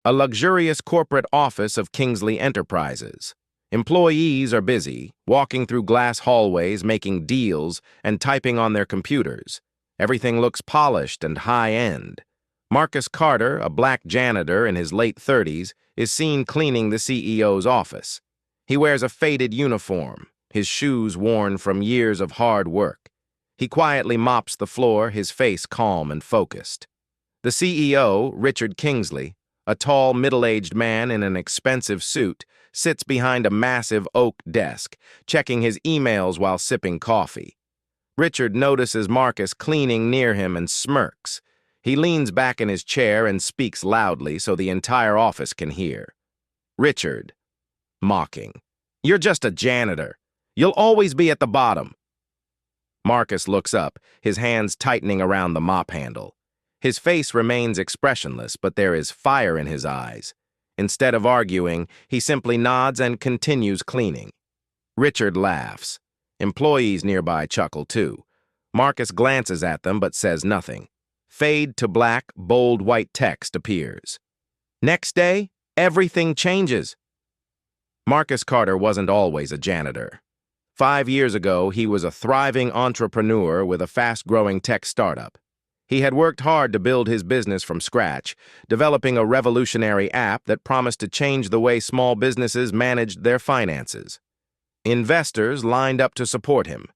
a luxurious corporate office of Kingsley Enterprises. Employees are busy, walking through glass hallways, making deals, and typing on their computers. Everything looks polished and high-end. Marcus Carter, a black janitor in his late 30s, is seen cleaning the CEO's office. He wears a faded uniform, his shoes worn from years of hard work. He quietly mops the floor, his face calm and focused. The CEO, Richard Kingsley, a tall, middle-aged man in an expensive suit, sits behind a massive oak desk, checking his emails while sipping coffee. Richard notices Marcus cleaning near him and smirks. He leans back in his chair and speaks loudly so the entire office can hear. Richard, mocking, "You're just a janitor. You'll always be at the bottom." Marcus looks up, his hands tightening around the mop handle. His face remains expressionless, but there is fire in his eyes. Instead of arguing, he simply nods and continues cleaning. Richard laughs. Employees nearby chuckle too. Marcus glances at them but says nothing. Fade to black, bold white text appears. Next day, everything changes. Marcus Carter wasn't always a janitor. 5 years ago, he was a thriving entrepreneur with a fast-growing tech startup. He had worked hard to build his business from scratch, developing a revolutionary app that promised to change the way small businesses managed their finances. Investors lined up to support him,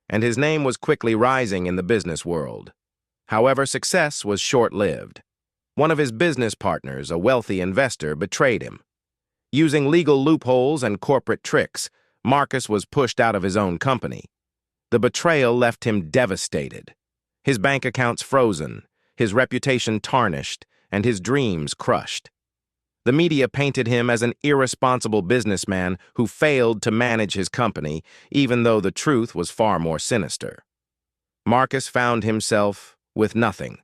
and his name was quickly rising in the business world. However, success was short-lived. One of his business partners, a wealthy investor, betrayed him. Using legal loopholes and corporate tricks, Marcus was pushed out of his own company. The betrayal left him devastated. His bank accounts frozen, his reputation tarnished, and his dreams crushed. The media painted him as an irresponsible businessman who failed to manage his company, even though the truth was far more sinister. Marcus found himself with nothing.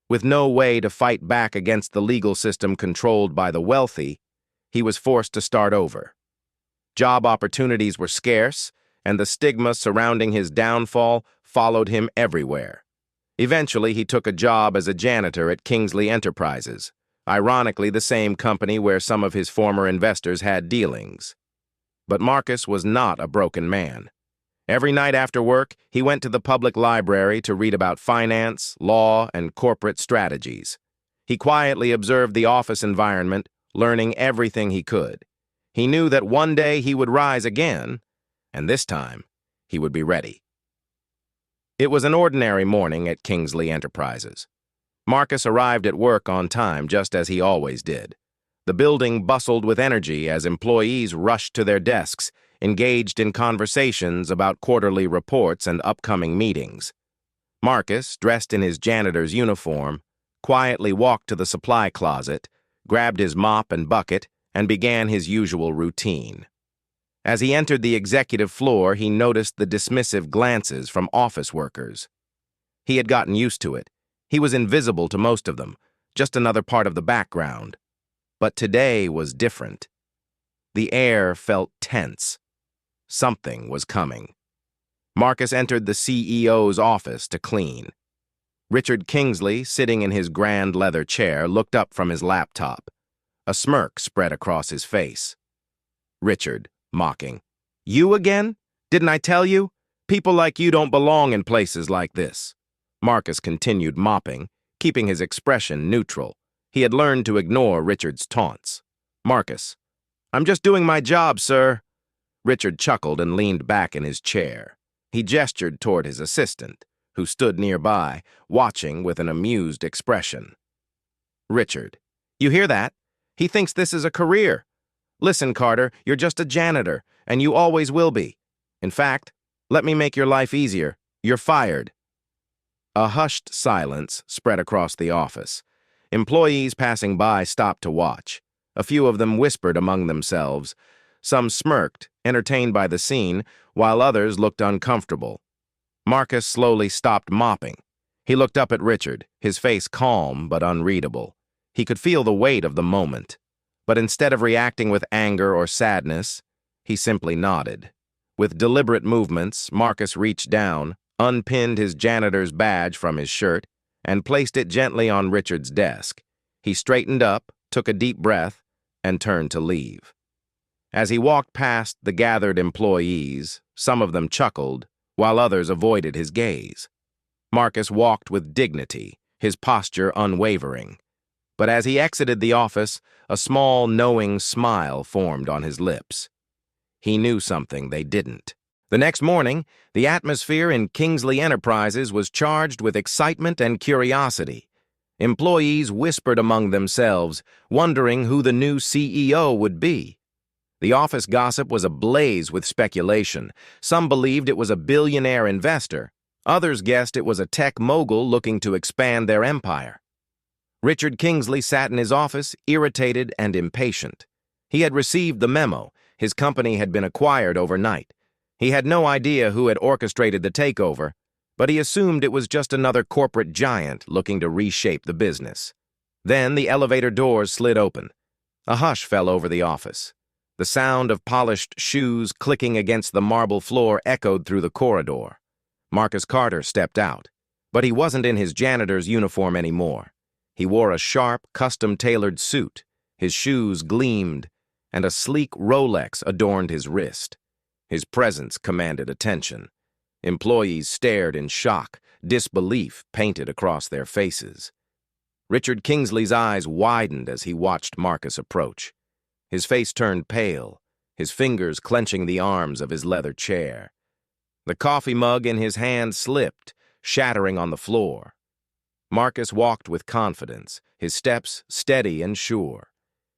With no way to fight back against the legal system controlled by the wealthy, he was forced to start over. Job opportunities were scarce, and the stigma surrounding his downfall followed him everywhere. Eventually, he took a job as a janitor at Kingsley Enterprises, ironically the same company where some of his former investors had dealings. But Marcus was not a broken man. Every night after work, he went to the public library to read about finance, law, and corporate strategies. He quietly observed the office environment, learning everything he could. He knew that one day he would rise again, and this time he would be ready. It was an ordinary morning at Kingsley Enterprises. Marcus arrived at work on time, just as he always did. The building bustled with energy as employees rushed to their desks, engaged in conversations about quarterly reports and upcoming meetings. Marcus, dressed in his janitor's uniform, quietly walked to the supply closet, grabbed his mop and bucket, and began his usual routine. As he entered the executive floor, he noticed the dismissive glances from office workers. He had gotten used to it. He was invisible to most of them, just another part of the background. But today was different. The air felt tense. Something was coming. Marcus entered the CEO's office to clean. Richard Kingsley, sitting in his grand leather chair, looked up from his laptop. A smirk spread across his face. Richard, mocking, "You again? Didn't I tell you? People like you don't belong in places like this." Marcus continued mopping, keeping his expression neutral. He had learned to ignore Richard's taunts. "Marcus, I'm just doing my job, sir." Richard chuckled and leaned back in his chair. He gestured toward his assistant, who stood nearby, watching with an amused expression. "Richard, you hear that? He thinks this is a career. Listen, Carter, you're just a janitor, and you always will be. In fact, let me make your life easier. You're fired." A hushed silence spread across the office. Employees passing by stopped to watch. A few of them whispered among themselves. Some smirked, entertained by the scene, while others looked uncomfortable. Marcus slowly stopped mopping. He looked up at Richard, his face calm but unreadable. He could feel the weight of the moment. But instead of reacting with anger or sadness, he simply nodded. With deliberate movements, Marcus reached down, unpinned his janitor's badge from his shirt, and placed it gently on Richard's desk. He straightened up, took a deep breath, and turned to leave. As he walked past the gathered employees, some of them chuckled, while others avoided his gaze. Marcus walked with dignity, his posture unwavering. But as he exited the office, a small, knowing smile formed on his lips. He knew something they didn't. The next morning, the atmosphere in Kingsley Enterprises was charged with excitement and curiosity. Employees whispered among themselves, wondering who the new CEO would be. The office gossip was ablaze with speculation. Some believed it was a billionaire investor. Others guessed it was a tech mogul looking to expand their empire. Richard Kingsley sat in his office, irritated and impatient. He had received the memo. His company had been acquired overnight. He had no idea who had orchestrated the takeover, but he assumed it was just another corporate giant looking to reshape the business. Then the elevator doors slid open. A hush fell over the office. The sound of polished shoes clicking against the marble floor echoed through the corridor. Marcus Carter stepped out, but he wasn't in his janitor's uniform anymore. He wore a sharp, custom-tailored suit. His shoes gleamed, and a sleek Rolex adorned his wrist. His presence commanded attention. Employees stared in shock, disbelief painted across their faces. Richard Kingsley's eyes widened as he watched Marcus approach. His face turned pale, his fingers clenching the arms of his leather chair. The coffee mug in his hand slipped, shattering on the floor. Marcus walked with confidence, his steps steady and sure.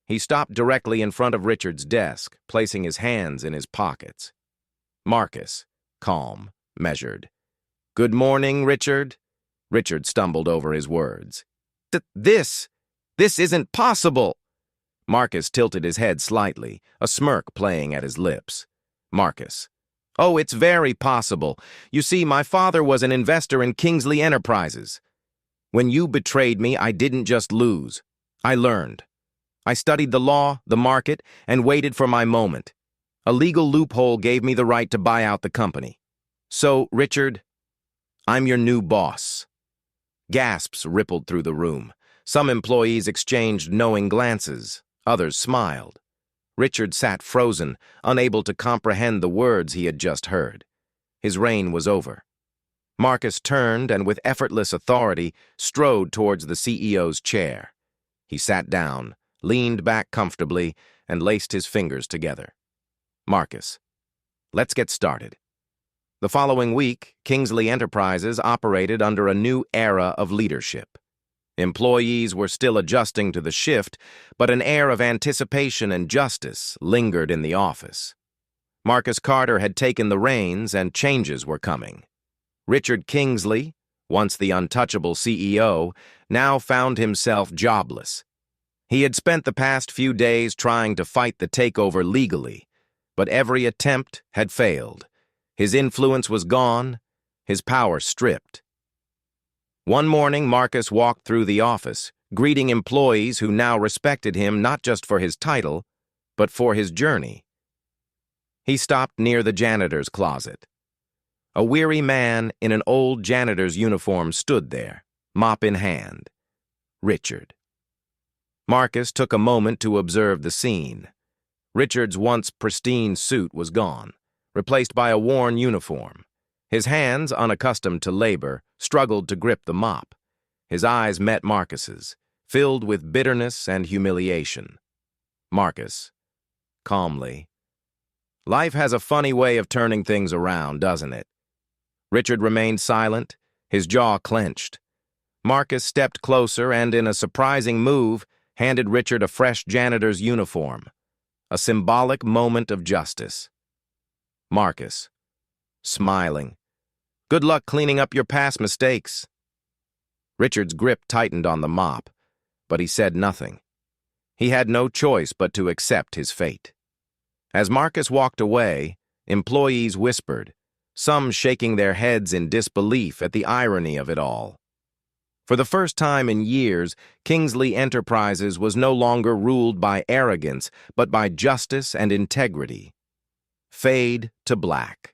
He stopped directly in front of Richard's desk, placing his hands in his pockets. Marcus, calm, measured. "Good morning, Richard." Richard stumbled over his words. This isn't possible." Marcus tilted his head slightly, a smirk playing at his lips. Marcus, "Oh, it's very possible. You see, my father was an investor in Kingsley Enterprises. When you betrayed me, I didn't just lose. I learned. I studied the law, the market, and waited for my moment. A legal loophole gave me the right to buy out the company. So, Richard, I'm your new boss." Gasps rippled through the room. Some employees exchanged knowing glances. Others smiled. Richard sat frozen, unable to comprehend the words he had just heard. His reign was over. Marcus turned and with effortless authority strode towards the CEO's chair. He sat down, leaned back comfortably, and laced his fingers together. "Marcus, let's get started." The following week, Kingsley Enterprises operated under a new era of leadership. Employees were still adjusting to the shift, but an air of anticipation and justice lingered in the office. Marcus Carter had taken the reins and changes were coming. Richard Kingsley, once the untouchable CEO, now found himself jobless. He had spent the past few days trying to fight the takeover legally, but every attempt had failed. His influence was gone, his power stripped. One morning, Marcus walked through the office, greeting employees who now respected him not just for his title, but for his journey. He stopped near the janitor's closet. A weary man in an old janitor's uniform stood there, mop in hand. Richard. Marcus took a moment to observe the scene. Richard's once pristine suit was gone, replaced by a worn uniform. His hands, unaccustomed to labor, struggled to grip the mop. His eyes met Marcus's, filled with bitterness and humiliation. Marcus, calmly, "Life has a funny way of turning things around, doesn't it?" Richard remained silent, his jaw clenched. Marcus stepped closer and, in a surprising move, handed Richard a fresh janitor's uniform, a symbolic moment of justice. Marcus, smiling, "Good luck cleaning up your past mistakes." Richard's grip tightened on the mop, but he said nothing. He had no choice but to accept his fate. As Marcus walked away, employees whispered, some shaking their heads in disbelief at the irony of it all. For the first time in years, Kingsley Enterprises was no longer ruled by arrogance, but by justice and integrity. Fade to black.